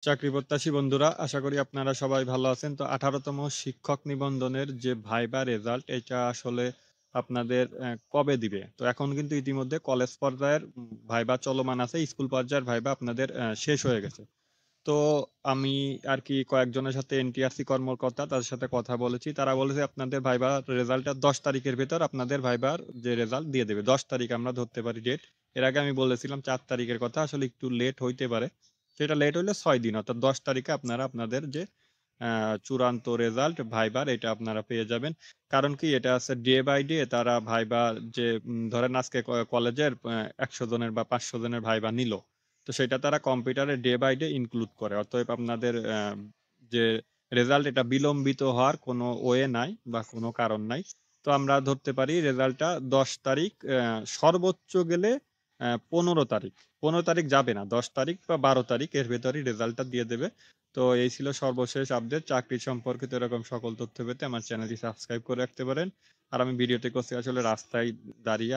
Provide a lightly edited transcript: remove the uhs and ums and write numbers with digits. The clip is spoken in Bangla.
চাকরি প্রত্যাশী বন্ধুরা, আশা করি আপনারা সবাই ভালো আছেন। তো ১৮তম শিক্ষক নিবন্ধনের যে ভাইবা রেজাল্ট এটা আসলে আপনাদের কবে দিবে? তো এখন কিন্তু ইতিমধ্যে কলেজ পর্যায়ের ভাইবা চলমান আছে। স্কুল পর্যায়ের ভাইবা আপনাদের শেষ হয়ে গেছে। তো আমি আরকি কয়েকজনের সাথে এনটিআরসি কর্মকর্তা তাদের সাথে কথা বলেছি। তারা বলেছে আপনাদের ভাইবার রেজাল্টটা ১০ তারিখের ভেতর আপনাদের ভাইবার যে রেজাল্ট দিয়ে দেবে। ১০ তারিখ আমরা ধরতে পারি ডেট। এর আগে আমি বলেছিলাম ৪ তারিখের কথা। আসলে একটু লেট হইতে পারে। সেটা লেট হইলে ৬ দিন অর্থাৎ ১০ তারিখে আপনারা আপনাদের যে চূড়ান্ত রেজাল্ট ভাইবার এটা আপনারা পেয়ে যাবেন। কারণ কি এটা আছে ডে বাই ডে তারা ভাইবার যে ধরেন আজকে কলেজের ১০০ জনের বা ৫০০ জনের ভাইবা নিল। তো সেটা তারা কম্পিউটারে ডে বাই ডে ইনক্লুড করে। অতএব আপনাদের যে রেজাল্ট এটা বিলম্বিত হওয়ার কোনো ওয়ে নাই বা কোনো কারণ নাই। তো আমরা ধরতে পারি রেজাল্টটা ১০ তারিখ সর্বোচ্চ গেলে ১৫ তারিখ। ১৫ তারিখ যাবে না। ১০ তারিখ বা ১২ তারিখ এর ভেতরেই রেজাল্টটা দিয়ে দেবে। তো এই ছিল সর্বশেষ আপডেট। চাকরি সম্পর্কিত এরকম সকল তথ্য পেতে আমার চ্যানেলটি সাবস্ক্রাইব করে রাখতে পারেন। আর আমি ভিডিওটি করছি আসলে রাস্তায় দাঁড়িয়ে।